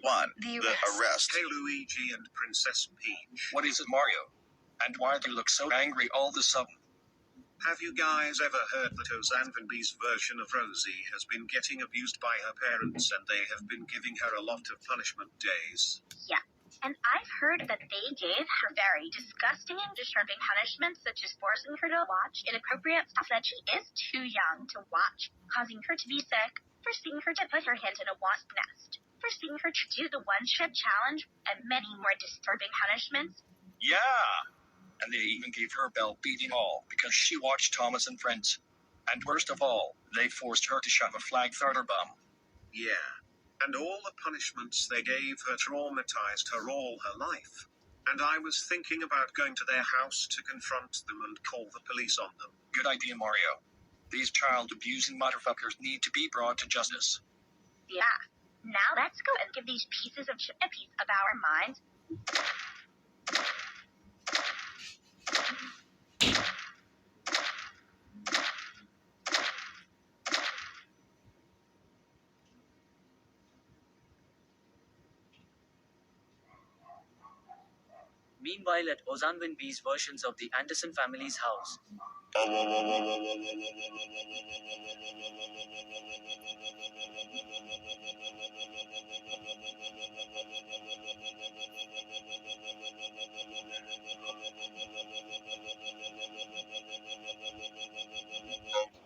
1. The arrest. Hey Luigi and Princess Peach. What is it, Mario? And why do you look so angry all of a sudden? Have you guys ever heard that Ozanvenby's version of Rosie has been getting abused by her parents and they have been giving her a lot of punishment days? Yeah, and I've heard that they gave her very disgusting and disturbing punishments, such as forcing her to watch inappropriate stuff that she is too young to watch, causing her to be sick, forcing her to put her hand in a wasp nest, forcing her to do the one-shot challenge, and many more disturbing punishments. Yeah! And they even gave her a belt beating all because she watched Thomas and Friends. And worst of all, they forced her to shove a flag through her bum. Yeah. And all the punishments they gave her traumatized her all her life. And I was thinking about going to their house to confront them and call the police on them. Good idea, Mario. These child-abusing motherfuckers need to be brought to justice. Yeah. Now let's go and give these pieces of shit a piece of our minds. Meanwhile, at Ozanvenby's versions of the Anderson family's house.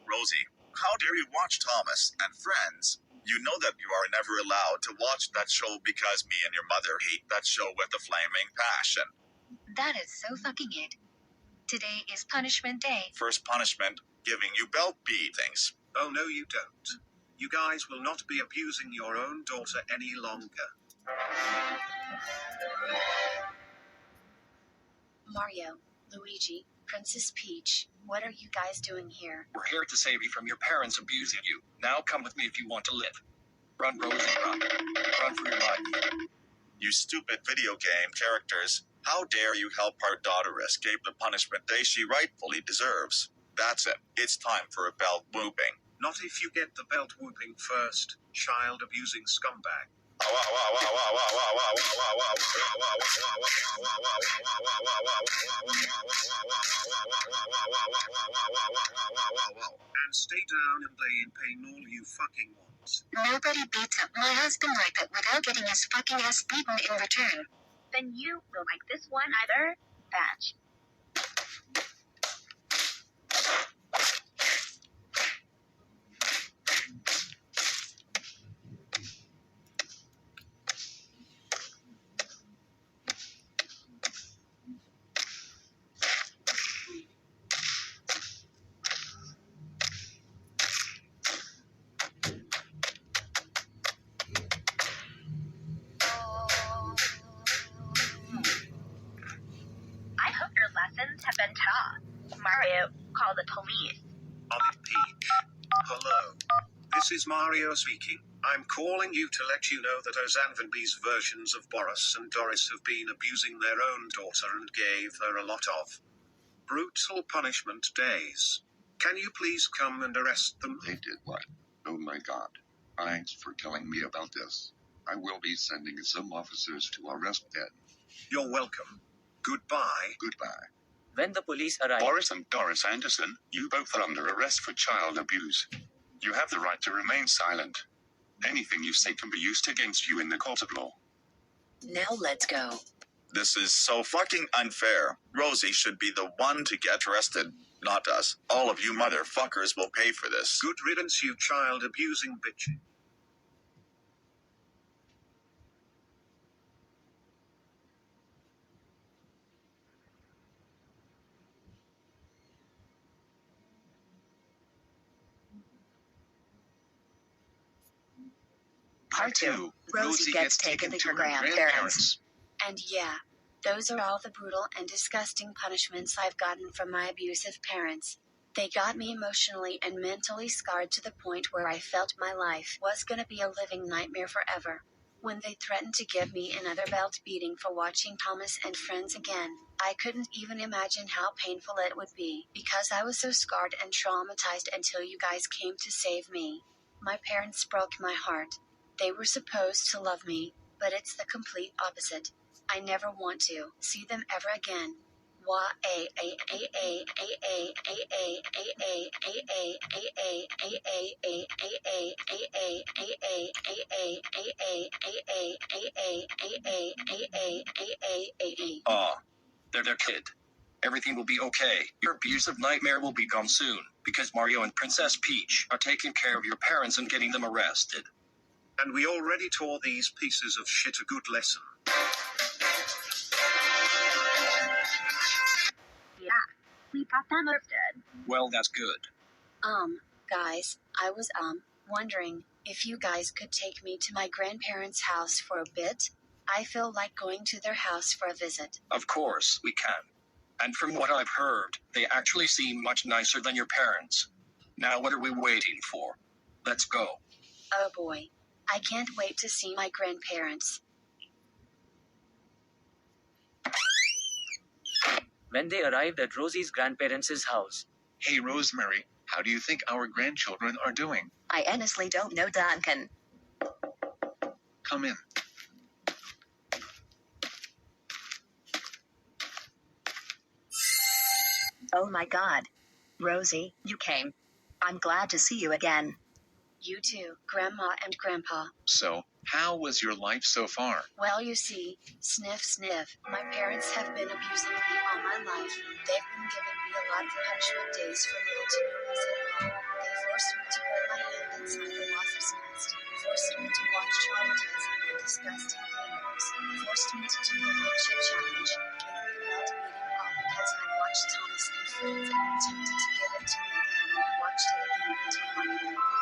Rosie, how dare you watch Thomas and Friends? You know that you are never allowed to watch that show because me and your mother hate that show with a flaming passion. That is so fucking it. Today is punishment day. First punishment, giving you belt beatings. Oh no you don't. You guys will not be abusing your own daughter any longer. Mario, Luigi, Princess Peach, what are you guys doing here? We're here to save you from your parents abusing you. Now come with me if you want to live. Run, Rosie, run. Run for your life. You stupid video game characters. How dare you help our daughter escape the punishment day she rightfully deserves? That's it. It's time for a belt whooping. Not if you get the belt whooping first, child-abusing scumbag. And stay down and lay in pain all you fucking want. Nobody beats up my husband like that without getting his fucking ass beaten in return. Then you will like this one either. Batch. Lessons have been taught. Mario, call the police. Peach. Hello. This is Mario speaking. I'm calling you to let you know that Ozanvenby's versions of Boris and Doris have been abusing their own daughter and gave her a lot of brutal punishment days. Can you please come and arrest them? They did what? Oh my god. Thanks for telling me about this. I will be sending some officers to arrest them. You're welcome. Goodbye. Goodbye. When the police arrived, Boris and Doris Anderson, you both are under arrest for child abuse. You have the right to remain silent. Anything you say can be used against you in the court of law. Now let's go. This is so fucking unfair. Rosie should be the one to get arrested, not us. All of you motherfuckers will pay for this. Good riddance, you child-abusing bitch. Part 2. Rosie gets taken to her grandparents. And yeah, those are all the brutal and disgusting punishments I've gotten from my abusive parents. They got me emotionally and mentally scarred to the point where I felt my life was gonna be a living nightmare forever. When they threatened to give me another belt beating for watching Thomas and Friends again, I couldn't even imagine how painful it would be, because I was so scarred and traumatized until you guys came to save me. My parents broke my heart. They were supposed to love me, but it's the complete opposite. I never want to see them ever again. They're their kid. Everything will be okay. Your abusive nightmare will be gone soon, because Mario and Princess Peach are taking care of your parents and getting them arrested. And we already taught these pieces of shit a good lesson. Yeah, we got them arrested. Well, that's good. Guys, I was, wondering if you guys could take me to my grandparents' house for a bit. I feel like going to their house for a visit. Of course, we can. And from what I've heard, they actually seem much nicer than your parents. Now what are we waiting for? Let's go. Oh boy. I can't wait to see my grandparents. When they arrived at Rosie's grandparents' house, Hey Rosemary, how do you think our grandchildren are doing? I honestly don't know, Duncan. Come in. Oh my God. Rosie, you came. I'm glad to see you again. You too, Grandma and Grandpa. So, how was your life so far? Well, you see, sniff sniff, my parents have been abusing me all my life. They've been giving me a lot of punishment days for little to no reason at all. They forced me to put my hand inside the wasp's nest, forced me to watch traumatizing and disgusting videos, forced me to do the little chip challenge, gave me a belt beating all because I watched Thomas and Friends and attempted to give it to me again and watched it again until Mario, and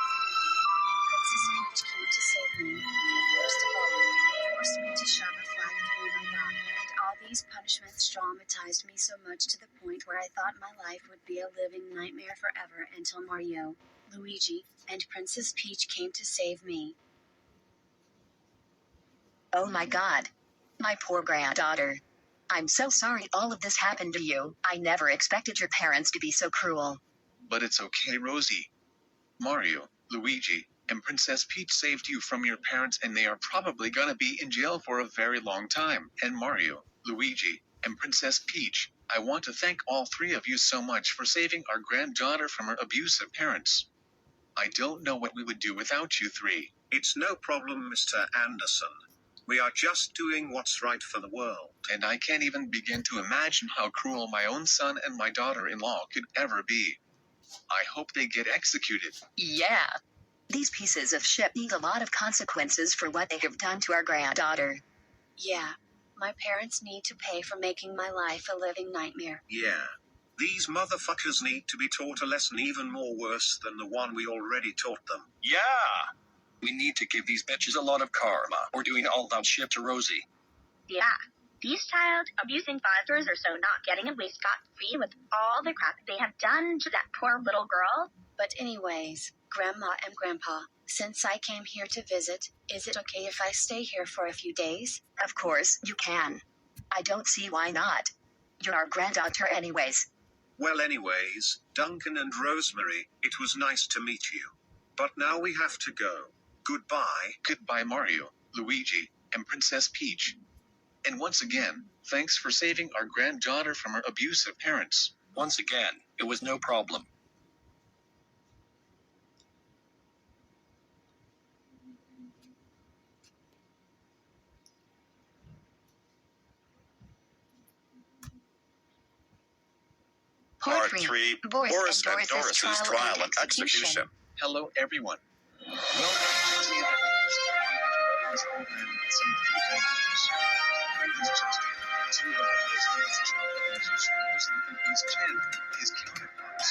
Princess Peach came to save me. And worst of all, they forced me to shove a flag through my thumb. And all these punishments traumatized me so much to the point where I thought my life would be a living nightmare forever until Mario, Luigi, and Princess Peach came to save me. Oh my God. My poor granddaughter. I'm so sorry all of this happened to you. I never expected your parents to be so cruel. But it's okay, Rosie. Mario, Luigi, and Princess Peach saved you from your parents and they are probably gonna be in jail for a very long time. And Mario, Luigi, and Princess Peach, I want to thank all three of you so much for saving our granddaughter from her abusive parents. I don't know what we would do without you three. It's no problem, Mr. Anderson. We are just doing what's right for the world. And I can't even begin to imagine how cruel my own son and my daughter-in-law could ever be. I hope they get executed. Yeah. These pieces of shit need a lot of consequences for what they have done to our granddaughter. Yeah, my parents need to pay for making my life a living nightmare. Yeah. These motherfuckers need to be taught a lesson even more worse than the one we already taught them. Yeah! We need to give these bitches a lot of karma. We're doing all that shit to Rosie. Yeah, these child abusing fathers are so not getting away scot-free with all the crap they have done to that poor little girl. But anyways, Grandma and Grandpa, since I came here to visit, is it okay if I stay here for a few days? Of course, you can. I don't see why not. You're our granddaughter anyways. Well anyways, Duncan and Rosemary, it was nice to meet you. But now we have to go. Goodbye. Goodbye, Mario, Luigi, and Princess Peach. And once again, thanks for saving our granddaughter from her abusive parents. Once again, it was no problem. Part 3, Boris and Doris' trial and execution. Hello, everyone. Welcome to the this program with some brutal news. This just in, two of the most famous child abusers using his channel, his counterparts,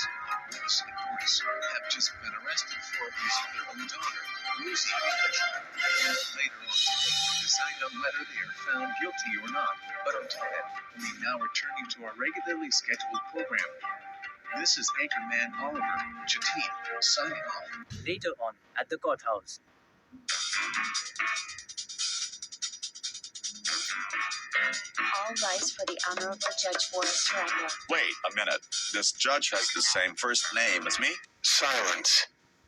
Boris and Doris, have just been arrested for abusing their own daughter, Rosie. Later on today, we decide on whether they are found guilty or not. But until then, we now return you to our regularly scheduled program. This is Anchorman Oliver Chateen, signing off. later on, at the courthouse, All rise for the honor of the Judge Boris Ragnar. Wait a minute. This judge has the same first name as me? Silence.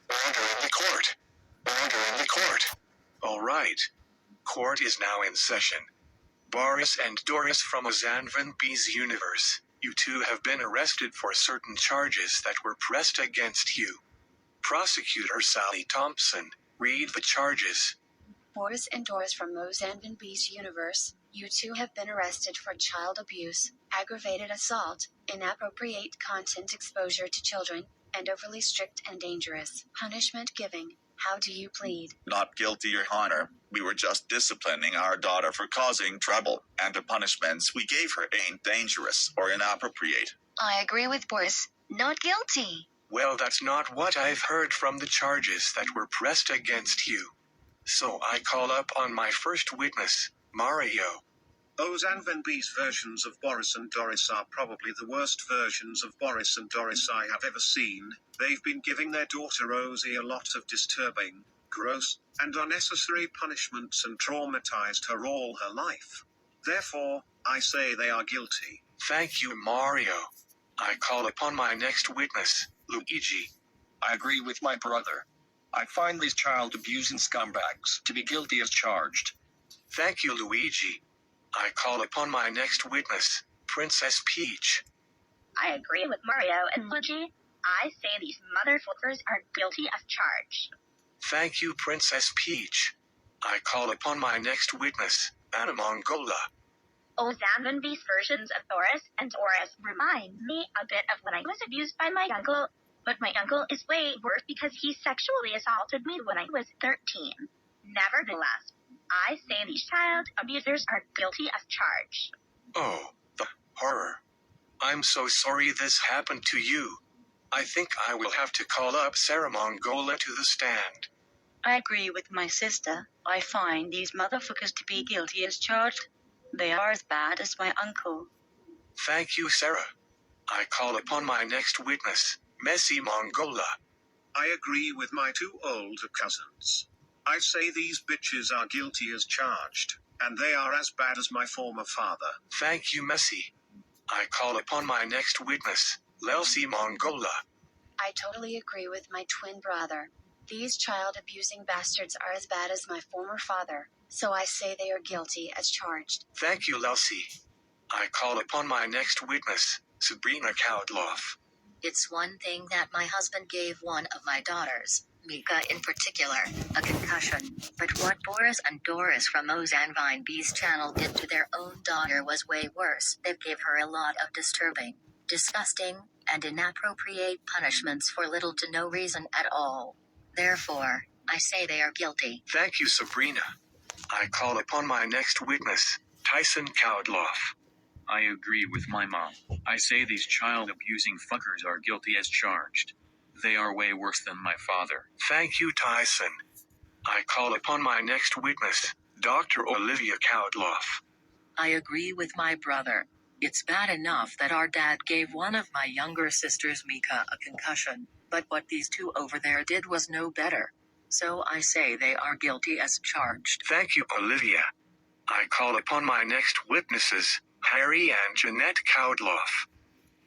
Order in the court. Order in the court. All right. court is now in session. Boris and Doris from Ozanvan B's universe, you two have been arrested for certain charges that were pressed against you. Prosecutor Sally Thompson, read the charges. Boris and Doris from Mozambique Beach universe, you two have been arrested for child abuse, aggravated assault, inappropriate content exposure to children, and overly strict and dangerous punishment giving. How do you plead? Not guilty, Your Honor. We were just disciplining our daughter for causing trouble, and the punishments we gave her ain't dangerous or inappropriate. I agree with Boris. Not guilty. Well, that's not what I've heard from the charges that were pressed against you. So I call up on my first witness, Mario. Ozanvenby's versions of Boris and Doris are probably the worst versions of Boris and Doris I have ever seen. They've been giving their daughter Rosie a lot of disturbing, gross, and unnecessary punishments and traumatized her all her life. Therefore, I say they are guilty. Thank you, Mario. I call upon my next witness, Luigi. I agree with my brother. I find these child abusing scumbags to be guilty as charged. Thank you, Luigi. I call upon my next witness, Princess Peach. I agree with Mario and Luigi. I say these motherfuckers are guilty as charged. Thank you, Princess Peach. I call upon my next witness, Anna Mongola. Ozanvenby's versions of Boris and Doris remind me a bit of when I was abused by my uncle, but my uncle is way worse because he sexually assaulted me when I was 13. Nevertheless, I say these child abusers are guilty as charged. Oh, the horror. I'm so sorry this happened to you. I think I will have to call up Sarah Mongola to the stand. I agree with my sister. I find these motherfuckers to be guilty as charged. They are as bad as my uncle. Thank you, Sarah. I call upon my next witness, Messi Mongola. I agree with my two older cousins. I say these bitches are guilty as charged, and they are as bad as my former father. Thank you, Messi. I call upon my next witness, Lelsi Mongola. I totally agree with my twin brother. These child-abusing bastards are as bad as my former father, so I say they are guilty as charged. Thank you, Lelsi. I call upon my next witness, Sabrina Koudloff. It's one thing that my husband gave one of my daughters, Mika in particular, a concussion. But what Boris and Doris from Ozanvine B's channel did to their own daughter was way worse. They gave her a lot of disturbing, disgusting, and inappropriate punishments for little to no reason at all. Therefore, I say they are guilty. Thank you, Sabrina. I call upon my next witness, Tyson Koudloff. I agree with my mom. I say these child-abusing fuckers are guilty as charged. They are way worse than my father. Thank you, Tyson. I call upon my next witness, Dr. Olivia Koudloff. I agree with my brother. It's bad enough that our dad gave one of my younger sisters, Mika, a concussion, but what these two over there did was no better. So I say they are guilty as charged. Thank you, Olivia. I call upon my next witnesses, Harry and Jeanette Koudloff.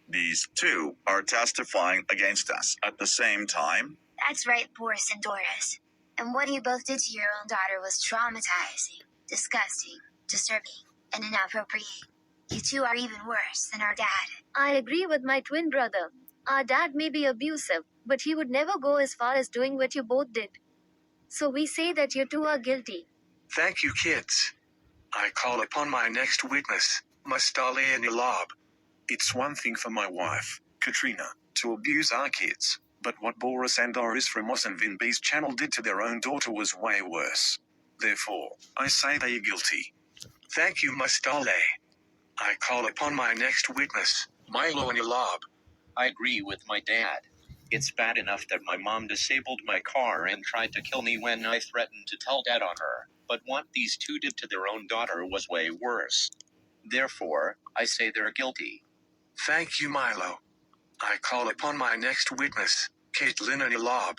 These two are testifying against us at the same time. That's right, Boris and Doris. And what you both did to your own daughter was traumatizing, disgusting, disturbing, and inappropriate. You two are even worse than our dad. I agree with my twin brother. Our dad may be abusive, but he would never go as far as doing what you both did. So we say that you two are guilty. Thank you, kids. I call upon my next witness, Mustale Nilab. It's one thing for my wife, Katrina, to abuse our kids, but what Boris and Doris from Ozanvine B's channel did to their own daughter was way worse. Therefore, I say they are guilty. Thank you, Mustale. I call upon my next witness, Milo Nilab. I agree with my dad. It's bad enough that my mom disabled my car and tried to kill me when I threatened to tell dad on her, but what these two did to their own daughter was way worse. Therefore, I say they're guilty. Thank you, Milo. I call upon my next witness, Caitlin Nilab.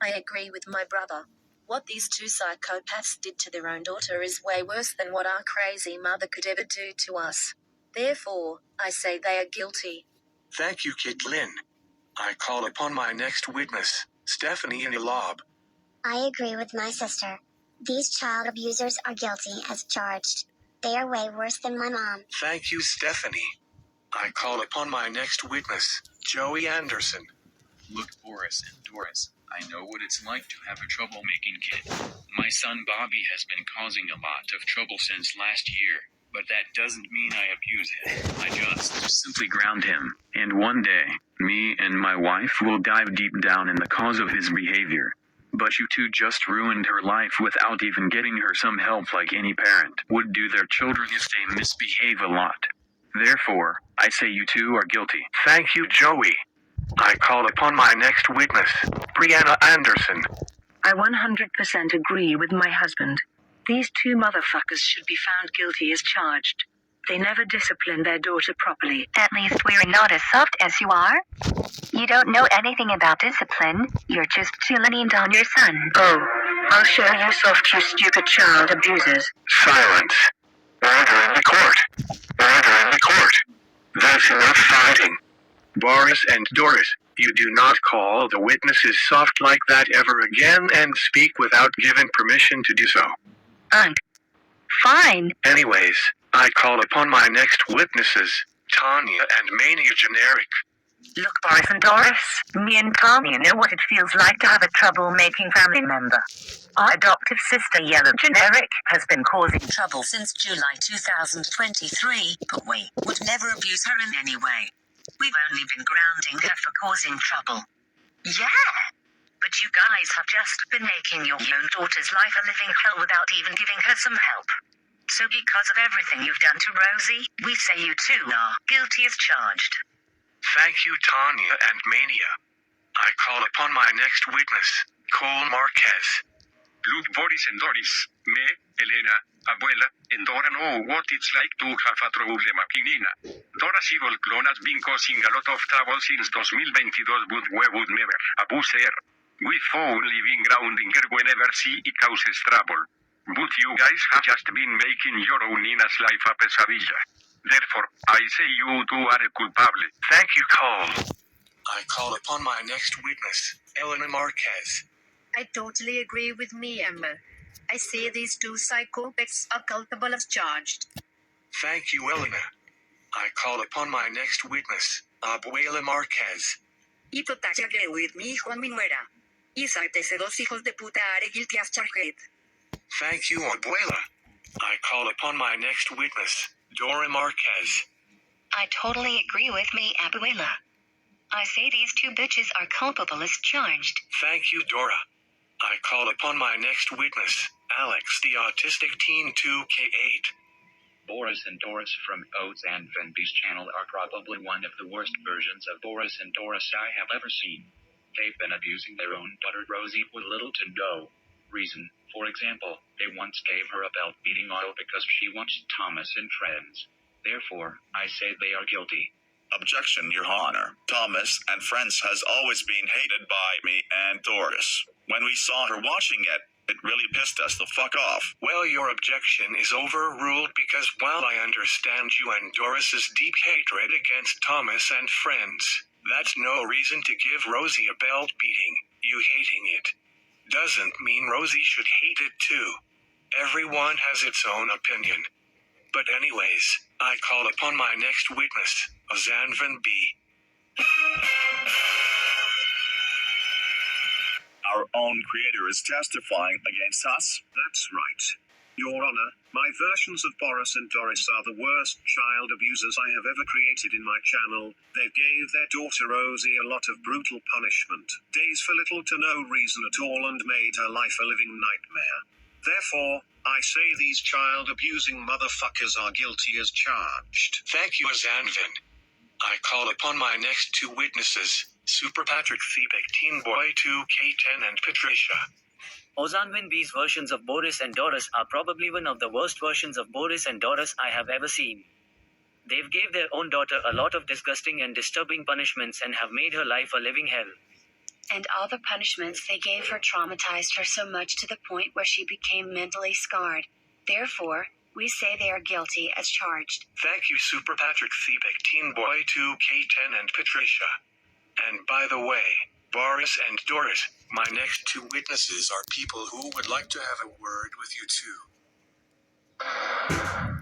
I agree with my brother. What these two psychopaths did to their own daughter is way worse than what our crazy mother could ever do to us. Therefore, I say they are guilty. Thank you, Caitlin. I call upon my next witness, Stephanie Nilab. I agree with my sister. These child abusers are guilty as charged. They are way worse than my mom. Thank you, Stephanie. I call upon my next witness, Joey Anderson. Look, Boris and Doris, I know what it's like to have a troublemaking kid. My son Bobby has been causing a lot of trouble since last year, but that doesn't mean I abuse him. I just simply ground him, and one day, me and my wife will dive deep down in the cause of his behavior. But you two just ruined her life without even getting her some help like any parent would do their children if they misbehave a lot. Therefore, I say you two are guilty. Thank you, Joey. I call upon my next witness, Brianna Anderson. I 100% agree with my husband. These two motherfuckers should be found guilty as charged. They never disciplined their daughter properly. At least we're not as soft as you are. You don't know anything about discipline. You're just too lenient on your son. Oh, I'll show you soft, you stupid child abusers. Silence. Order in the court. Order in the court. That's enough fighting. Boris and Doris, you do not call the witnesses soft like that ever again and speak without given permission to do so. Fine. Anyways, I call upon my next witnesses, Tanya and Mania Generic. Look, Boris and Doris, me and Tanya know what it feels like to have a troublemaking family member. Our adoptive sister, Yellow Generic, has been causing trouble since July 2023, but we would never abuse her in any way. We've only been grounding her for causing trouble. Yeah, but you guys have just been making your own daughter's life a living hell without even giving her some help. So because of everything you've done to Rosie, we say you two are guilty as charged. Thank you, Tanya and Mania. I call upon my next witness, Cole Marquez. Look, Boris and Doris, me, Elena, abuela, and Dora know what it's like to have a troublemaking Nina. Dora's evil clone has been causing a lot of trouble since 2022, but we would never abuse her. We found living grounding her whenever she causes trouble. But you guys have just been making your own Nina's life a pesadilla. Therefore, I say you two are culpable. Thank you, Cole. I call upon my next witness, Elena Marquez. I totally agree with me, Emma. I say these two psychopaths are culpable as charged. Thank you, Elena. I call upon my next witness, Abuela Marquez. Y totalmente agree with me, Juan Minuera. Y ese dos hijos de puta are guilty as charged. Thank you, Abuela. I call upon my next witness, Dora Marquez. I totally agree with me, Abuela. I say these two bitches are culpable as charged. Thank you, Dora. I call upon my next witness, Alex the Autistic Teen 2K8. Boris and Doris from Ozan Van B's channel are probably one of the worst versions of Boris and Doris I have ever seen. They've been abusing their own daughter Rosie with little to no reason. For example, they once gave her a belt beating oil because she watched Thomas and Friends. Therefore, I say they are guilty. Objection, Your Honor. Thomas and Friends has always been hated by me and Doris. When we saw her watching it, it really pissed us the fuck off. Well, your objection is overruled because while I understand you and Doris's deep hatred against Thomas and Friends, that's no reason to give Rosie a belt beating. You hating it doesn't mean Rosie should hate it too. Everyone has its own opinion. But anyways, I call upon my next witness, Ozan Van B. Our own creator is testifying against us? That's right. Your Honor, my versions of Boris and Doris are the worst child abusers I have ever created in my channel. They gave their daughter Rosie a lot of brutal punishment, days for little to no reason at all, and made her life a living nightmare. Therefore, I say these child-abusing motherfuckers are guilty as charged. Thank you, Azanvin. I call upon my next two witnesses, Super Patrick Thebek, Teen Boy 2K10 and Patricia. Ozanvin B's versions of Boris and Doris are probably one of the worst versions of Boris and Doris I have ever seen. They've gave their own daughter a lot of disgusting and disturbing punishments and have made her life a living hell. And all the punishments they gave her traumatized her so much to the point where she became mentally scarred. Therefore, we say they are guilty as charged. Thank you, Super Patrick Thebek, Teen Boy 2K10 and Patricia. And by the way, Boris and Doris, My next two witnesses are people who would like to have a word with you two. Uh-oh.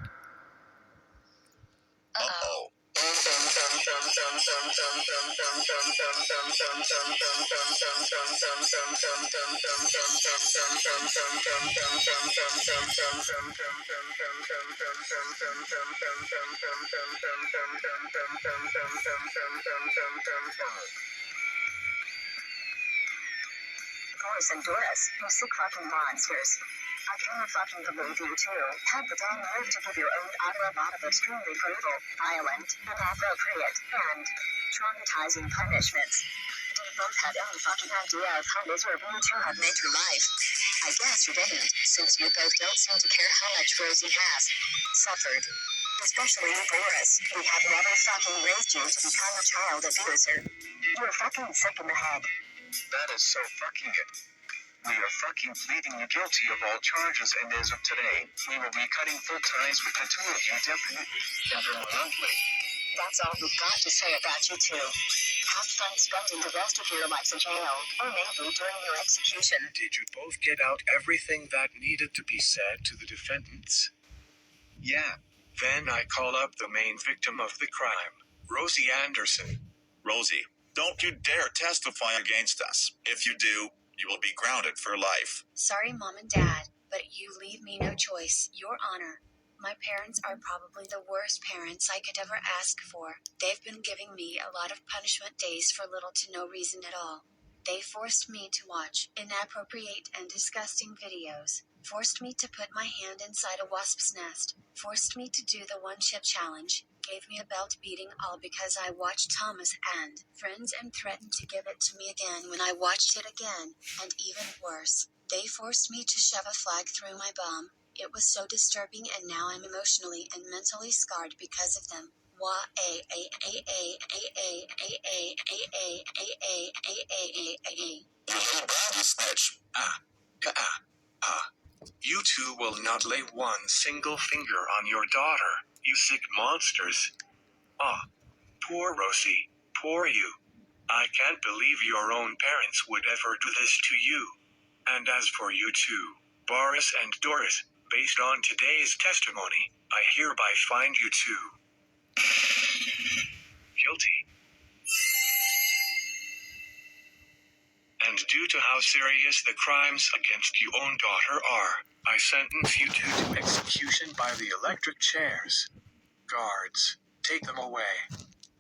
Boris and Doris, you sick fucking monsters. I can't fucking believe you two had the damn nerve to give your own daughter a lot of extremely brutal, violent, inappropriate, and traumatizing punishments. Do you both have any fucking idea of how miserable you two have made her life? I guess you didn't, since you both don't seem to care how much Rosie has suffered. Especially you, Boris, who have never fucking raised you to become a child abuser. You're fucking sick in the head. That is so fucking it. We are fucking pleading you guilty of all charges, and as of today, we will be cutting full ties with the two of you definitely and permanently. That's all we've got to say about you two. Have fun spending the rest of your lives in jail, or maybe during your execution. Did you both get out everything that needed to be said to the defendants? Yeah. Then I call up the main victim of the crime, Rosie Anderson. Rosie, don't you dare testify against us. If you do, you will be grounded for life. Sorry, Mom and Dad, but you leave me no choice, Your Honor. My parents are probably the worst parents I could ever ask for. They've been giving me a lot of punishment days for little to no reason at all. They forced me to watch inappropriate and disgusting videos, forced me to put my hand inside a wasp's nest, forced me to do the one-chip challenge, gave me a belt beating, all because I watched Thomas and Friends and threatened to give it to me again when I watched it again, and even worse, they forced me to shove a flag through my bum. It was so disturbing, and now I'm emotionally and mentally scarred because of them. Snitch. You two will not lay one single finger on your daughter, you sick monsters. Poor Rosie, poor you. I can't believe your own parents would ever do this to you. And as for you two, Boris and Doris, based on today's testimony, I hereby find you two guilty. And due to how serious the crimes against your own daughter are, I sentence you two to execution by the electric chairs. Guards, take them away.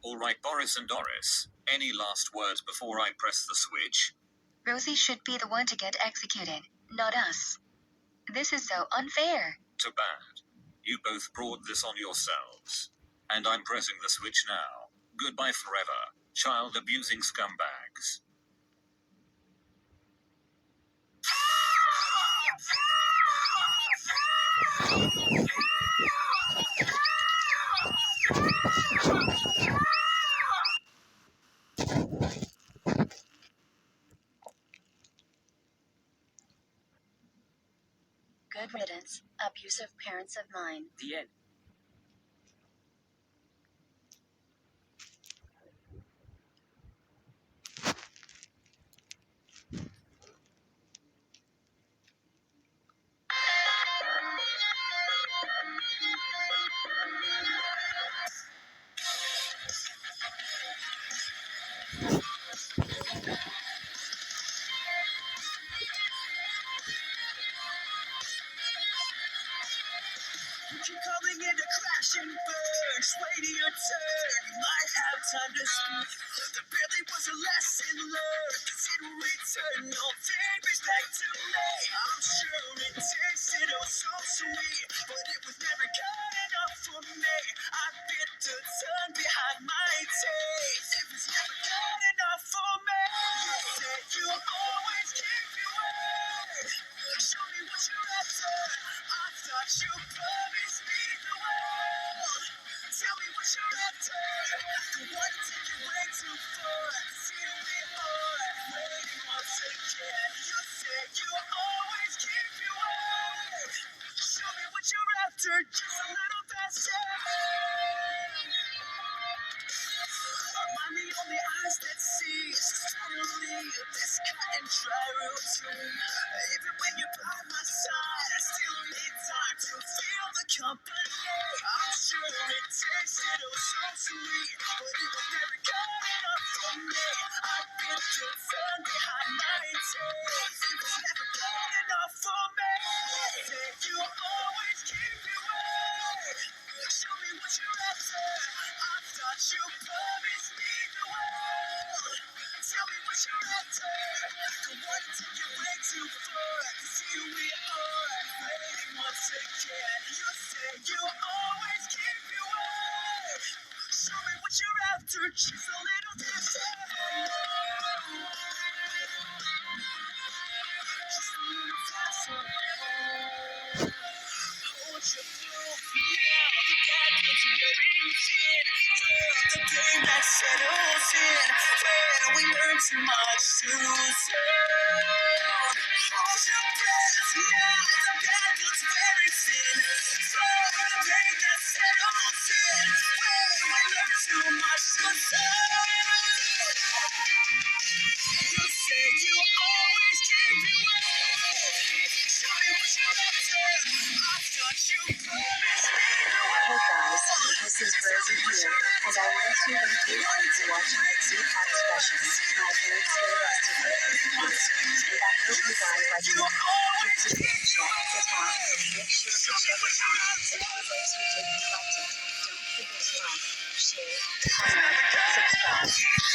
All right, Boris and Doris, any last words before I press the switch? Rosie should be the one to get executed, not us. This is so unfair. Too bad. You both brought this on yourselves. And I'm pressing the switch now. Goodbye forever, child-abusing scumbags. Good riddance, abusive parents of mine. The end. Keep calling in to crash and burn. Just waiting your turn. You might have time to speak. There barely was a lesson learned. Cause in return, all favors back to me. I'm sure it tasted oh so sweet, but it was never good enough for me. I bit the tongue behind my teeth. It was never good enough for me. You said you always keep your word. Show me what you're after. I thought you promised me the world. Tell me what you're after. Don't want to take you way too far. Here we are, waiting once again. You said you always keep your word. Show me what you're after, just a little faster. Am I the only eyes that see? Totally this cut and dry. too far, 'cause here we are, fighting once again. You say you always keep your word. Show me what you're after, just a little different. Just a little different. Hold your proof now, the bad is wearing thin. The pain that settles in, when we learn too much too soon. Hold your breath now, the bad is wearing thin. The pain that settles in, when we learn too much too soon. You say you always keep your word. Show me what you're up to. I've got you promised me the way. Hey guys, this is Rosie here, and I want to thank you all for watching the 2-pack specials. My parents were arrested for abuse, and I hope you guys like it. If you didn't check the top, make sure to check it out. And for those who did like it, don't forget to like, share, comment, subscribe.